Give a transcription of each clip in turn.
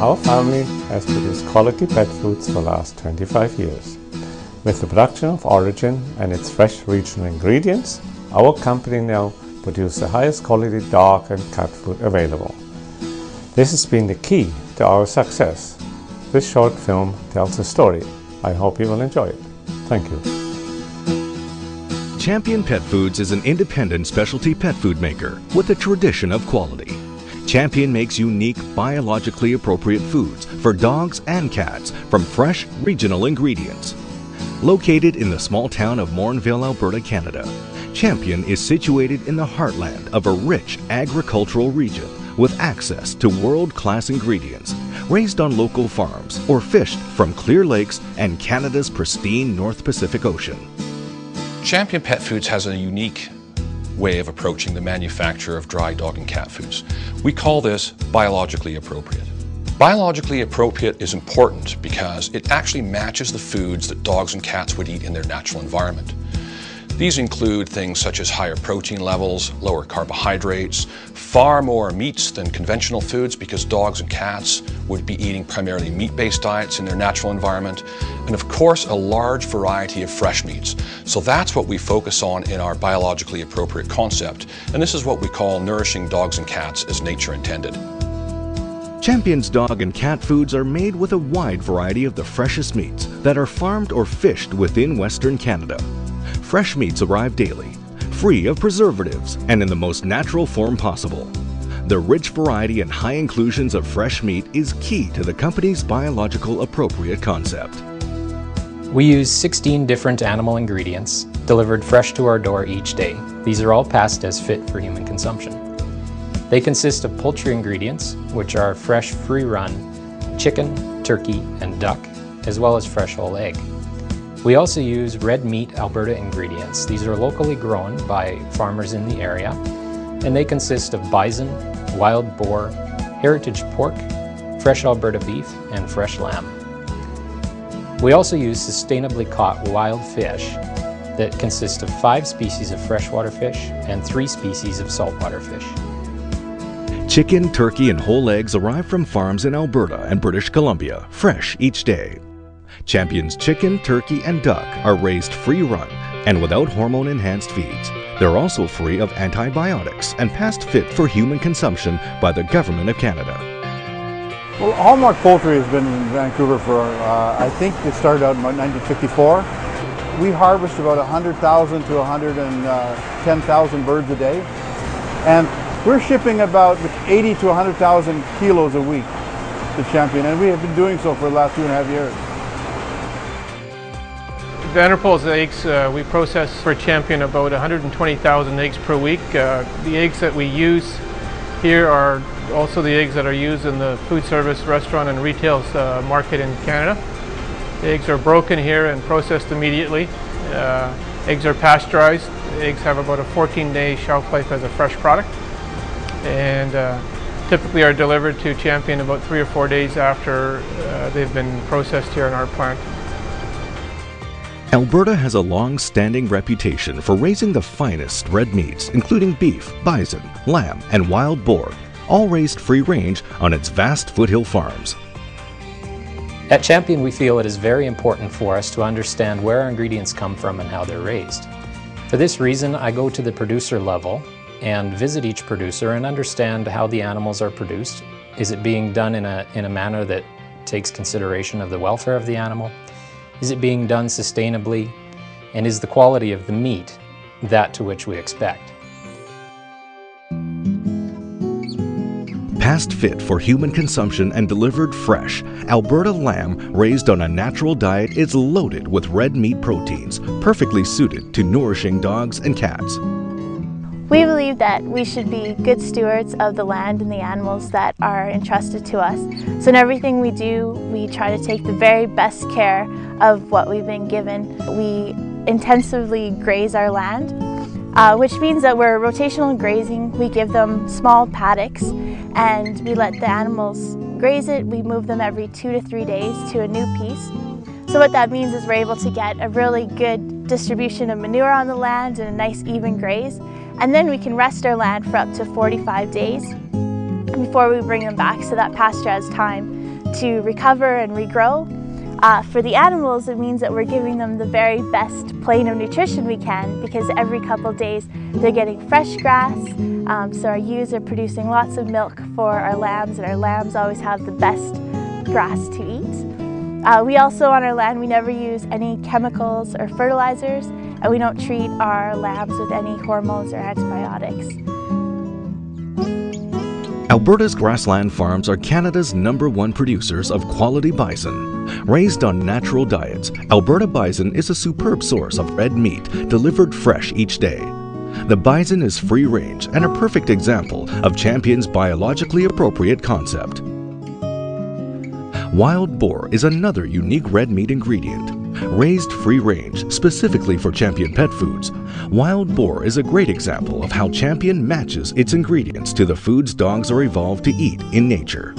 Our family has produced quality pet foods for the last 25 years. With the production of Orijen and its fresh regional ingredients, our company now produces the highest quality dog and cat food available. This has been the key to our success. This short film tells a story. I hope you will enjoy it. Thank you. Champion Pet Foods is an independent specialty pet food maker with a tradition of quality. Champion makes unique, biologically appropriate foods for dogs and cats from fresh, regional ingredients. Located in the small town of Morinville, Alberta, Canada, Champion is situated in the heartland of a rich agricultural region with access to world-class ingredients, raised on local farms or fished from clear lakes and Canada's pristine North Pacific Ocean. Champion Pet Foods has a unique way of approaching the manufacture of dry dog and cat foods. We call this biologically appropriate. Biologically appropriate is important because it actually matches the foods that dogs and cats would eat in their natural environment. These include things such as higher protein levels, lower carbohydrates, far more meats than conventional foods because dogs and cats would be eating primarily meat-based diets in their natural environment, and of course a large variety of fresh meats. So that's what we focus on in our biologically appropriate concept, and this is what we call nourishing dogs and cats as nature intended. Champion's dog and cat foods are made with a wide variety of the freshest meats that are farmed or fished within Western Canada. Fresh meats arrive daily, free of preservatives and in the most natural form possible. The rich variety and high inclusions of fresh meat is key to the company's biological appropriate concept. We use 16 different animal ingredients delivered fresh to our door each day. These are all passed as fit for human consumption. They consist of poultry ingredients, which are fresh free-run chicken, turkey, and duck, as well as fresh whole egg. We also use red meat Alberta ingredients. These are locally grown by farmers in the area, and they consist of bison, wild boar, heritage pork, fresh Alberta beef, and fresh lamb. We also use sustainably caught wild fish that consist of 5 species of freshwater fish and 3 species of saltwater fish. Chicken, turkey, and whole eggs arrive from farms in Alberta and British Columbia, fresh each day. Champion's chicken, turkey, and duck are raised free-run and without hormone-enhanced feeds. They're also free of antibiotics and passed fit for human consumption by the Government of Canada. Well, Hallmark Poultry has been in Vancouver for, I think it started out in 1954. We harvest about 100,000 to 110,000 birds a day, and we're shipping about 80 to 100,000 kilos a week to Champion, and we have been doing so for the last 2.5 years. Vanderpool's eggs, we process for Champion about 120,000 eggs per week. The eggs that we use here are also the eggs that are used in the food service, restaurant, and retail market in Canada. The eggs are broken here and processed immediately. Eggs are pasteurized. The eggs have about a 14-day shelf life as a fresh product, and typically are delivered to Champion about 3 or 4 days after they've been processed here in our plant. Alberta has a long-standing reputation for raising the finest red meats, including beef, bison, lamb, and wild boar, all raised free-range on its vast foothill farms. At Champion, we feel it is very important for us to understand where our ingredients come from and how they're raised. For this reason, I go to the producer level and visit each producer and understand how the animals are produced. Is it being done in a manner that takes consideration of the welfare of the animal? Is it being done sustainably? And is the quality of the meat that to which we expect? Passed fit for human consumption and delivered fresh, Alberta lamb raised on a natural diet is loaded with red meat proteins, perfectly suited to nourishing dogs and cats. We believe that we should be good stewards of the land and the animals that are entrusted to us. So in everything we do, we try to take the very best care of what we've been given. We intensively graze our land, which means that we're rotational grazing. We give them small paddocks and we let the animals graze it. We move them every 2 to 3 days to a new piece. So what that means is we're able to get a really good distribution of manure on the land and a nice even graze. And then we can rest our land for up to 45 days before we bring them back, so that pasture has time to recover and regrow. For the animals, it means that we're giving them the very best plane of nutrition we can, because every couple of days they're getting fresh grass. So our ewes are producing lots of milk for our lambs, and our lambs always have the best grass to eat. We also, on our land, we never use any chemicals or fertilizers, and we don't treat our lambs with any hormones or antibiotics. Alberta's grassland farms are Canada's #1 producers of quality bison. Raised on natural diets, Alberta bison is a superb source of red meat delivered fresh each day. The bison is free-range and a perfect example of Champion's biologically appropriate concept. Wild boar is another unique red meat ingredient. Raised free-range specifically for Champion Pet Foods, wild boar is a great example of how Champion matches its ingredients to the foods dogs are evolved to eat in nature.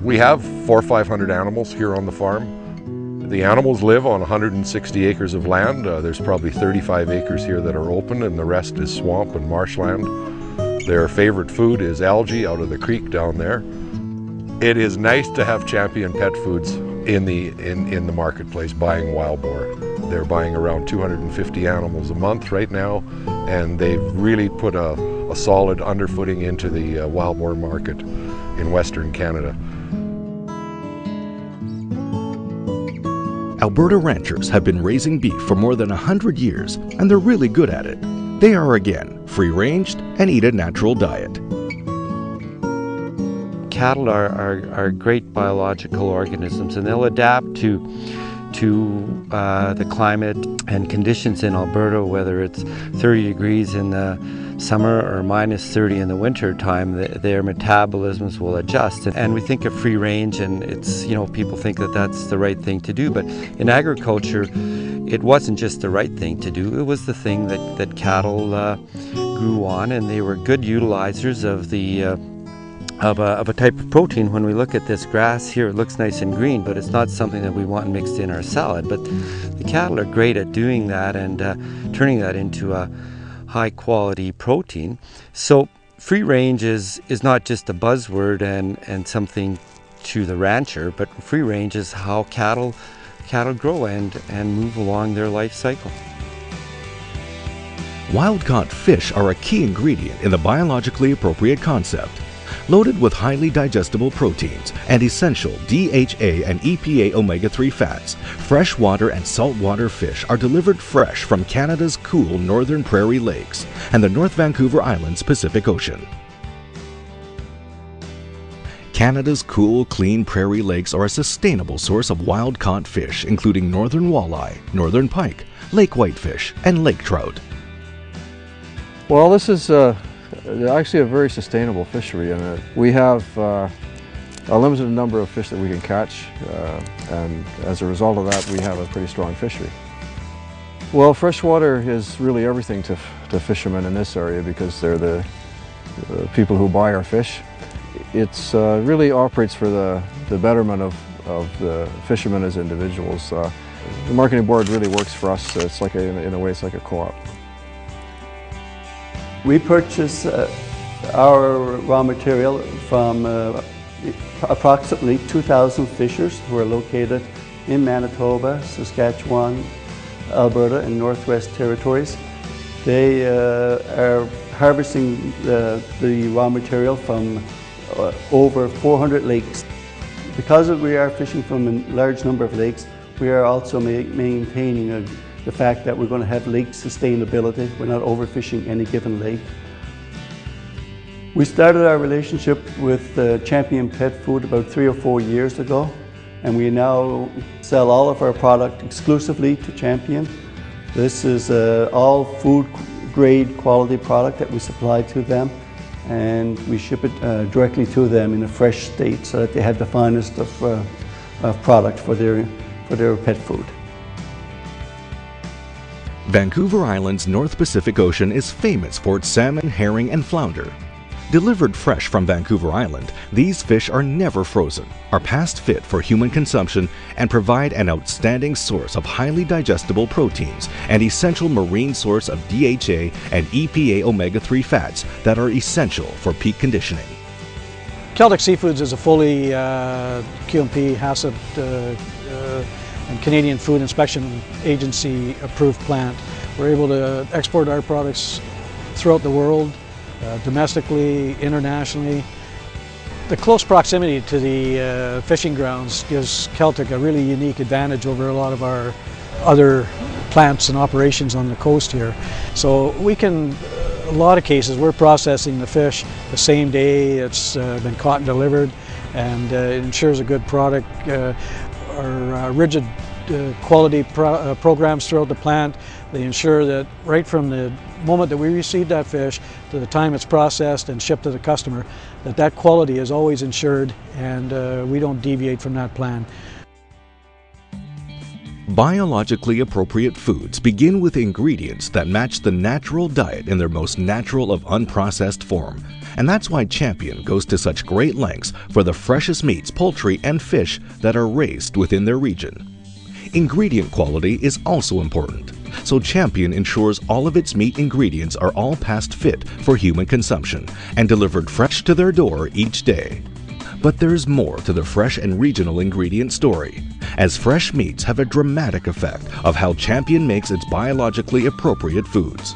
We have 400 or 500 animals here on the farm. The animals live on 160 acres of land. There's probably 35 acres here that are open, and the rest is swamp and marshland. Their favorite food is algae out of the creek down there. It is nice to have Champion Pet Foods in the marketplace buying wild boar. They're buying around 250 animals a month right now, and they've really put a solid underfooting into the wild boar market in Western Canada. Alberta ranchers have been raising beef for more than 100 years, and they're really good at it. They are, again, free-ranged and eat a natural diet. Cattle are great biological organisms, and they'll adapt to the climate and conditions in Alberta, whether it's 30 degrees in the summer or -30 in the winter time. Their metabolisms will adjust. And we think of free range, and it's, people think that that's the right thing to do, but in agriculture it wasn't just the right thing to do, it was the thing that cattle grew on, and they were good utilizers of the of a type of protein. When we look at this grass here, it looks nice and green, but it's not something that we want mixed in our salad. But the cattle are great at doing that and turning that into a high quality protein. So free range is not just a buzzword and something to the rancher, but free range is how cattle grow and move along their life cycle. Wild-caught fish are a key ingredient in the biologically appropriate concept. Loaded with highly digestible proteins and essential DHA and EPA omega-3 fats, freshwater and saltwater fish are delivered fresh from Canada's cool northern prairie lakes and the North Vancouver Island's Pacific Ocean. Canada's cool, clean prairie lakes are a sustainable source of wild-caught fish, including northern walleye, northern pike, lake whitefish, and lake trout. Well, this is actually a very sustainable fishery, and we have a limited number of fish that we can catch, and as a result of that we have a pretty strong fishery. Well, freshwater is really everything to fishermen in this area because they're the people who buy our fish. It's really operates for the betterment of the fishermen as individuals. The marketing board really works for us. It's like in a way it's like a co-op. We purchase our raw material from approximately 2,000 fishers who are located in Manitoba, Saskatchewan, Alberta, and Northwest Territories. They are harvesting the raw material from over 400 lakes. Because we are fishing from a large number of lakes, we are also maintaining the fact that we're going to have lake sustainability. We're not overfishing any given lake. We started our relationship with Champion Pet Food about 3 or 4 years ago, and we now sell all of our product exclusively to Champion. This is all food grade quality product that we supply to them, and we ship it directly to them in a fresh state so that they have the finest of product for their pet food. Vancouver Island's North Pacific Ocean is famous for its salmon, herring, and flounder. Delivered fresh from Vancouver Island, these fish are never frozen, are past fit for human consumption, and provide an outstanding source of highly digestible proteins and essential marine source of DHA and EPA omega-3 fats that are essential for peak conditioning. Celtic Seafoods is a fully QMP, HACCP, and Canadian Food Inspection Agency approved plant. We're able to export our products throughout the world, domestically, internationally. The close proximity to the fishing grounds gives Celtic a really unique advantage over a lot of our other plants and operations on the coast here. So we can, a lot of cases, we're processing the fish the same day it's been caught and delivered, and it ensures a good product. Our rigid quality programs throughout the plant, they ensure that right from the moment that we receive that fish to the time it's processed and shipped to the customer, that quality is always ensured, and we don't deviate from that plan. Biologically appropriate foods begin with ingredients that match the natural diet in their most natural of unprocessed form. And that's why Champion goes to such great lengths for the freshest meats, poultry, and fish that are raised within their region. Ingredient quality is also important, so Champion ensures all of its meat ingredients are all past fit for human consumption and delivered fresh to their door each day. But there's more to the fresh and regional ingredient story, as fresh meats have a dramatic effect of how Champion makes its biologically appropriate foods.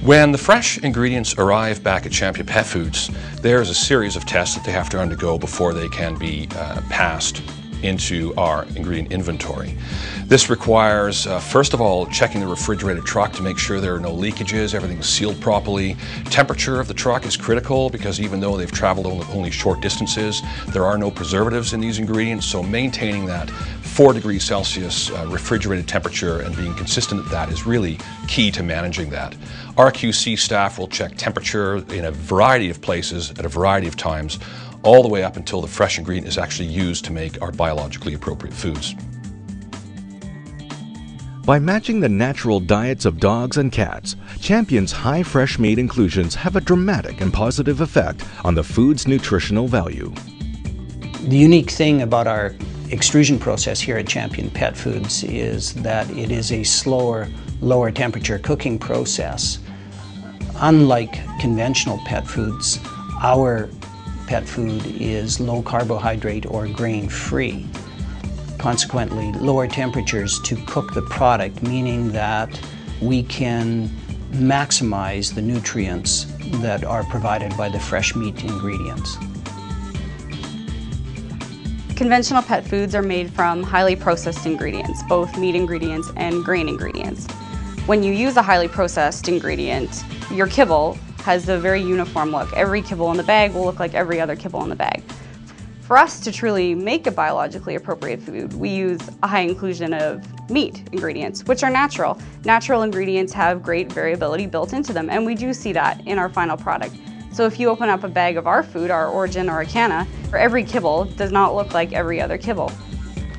When the fresh ingredients arrive back at Champion Pet Foods, there's a series of tests that they have to undergo before they can be passed into our ingredient inventory. This requires, first of all, checking the refrigerated truck to make sure there are no leakages, everything's sealed properly. Temperature of the truck is critical because even though they've traveled only short distances, there are no preservatives in these ingredients, so maintaining that 4 degrees Celsius refrigerated temperature and being consistent at that is really key to managing that. Our QC staff will check temperature in a variety of places at a variety of times, all the way up until the fresh ingredient is actually used to make our biologically appropriate foods. By matching the natural diets of dogs and cats, Champion's high fresh meat inclusions have a dramatic and positive effect on the food's nutritional value. The unique thing about our extrusion process here at Champion Pet Foods is that it is a slower, lower temperature cooking process. Unlike conventional pet foods, our pet food is low carbohydrate or grain free. Consequently, lower temperatures to cook the product, meaning that we can maximize the nutrients that are provided by the fresh meat ingredients. Conventional pet foods are made from highly processed ingredients, both meat ingredients and grain ingredients. When you use a highly processed ingredient, your kibble has a very uniform look. Every kibble in the bag will look like every other kibble in the bag. For us to truly make a biologically appropriate food, we use a high inclusion of meat ingredients, which are natural. Natural ingredients have great variability built into them, and we do see that in our final product. So if you open up a bag of our food, our Orijen or Acana, every kibble does not look like every other kibble.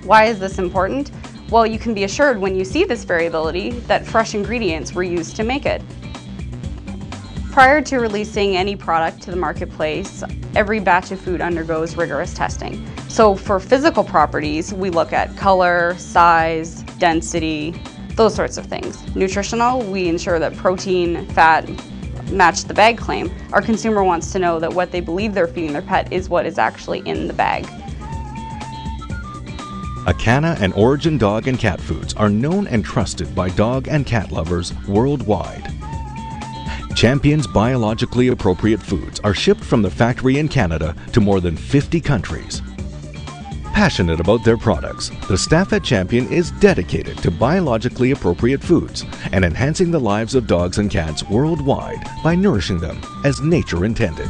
Why is this important? Well, you can be assured when you see this variability that fresh ingredients were used to make it. Prior to releasing any product to the marketplace, every batch of food undergoes rigorous testing. So for physical properties, we look at color, size, density, those sorts of things. Nutritional, we ensure that protein, fat match the bag claim. Our consumer wants to know that what they believe they're feeding their pet is what is actually in the bag. Acana and Orijen dog and cat foods are known and trusted by dog and cat lovers worldwide. Champion's biologically appropriate foods are shipped from the factory in Canada to more than 50 countries. Passionate about their products, the staff at Champion is dedicated to biologically appropriate foods and enhancing the lives of dogs and cats worldwide by nourishing them as nature intended.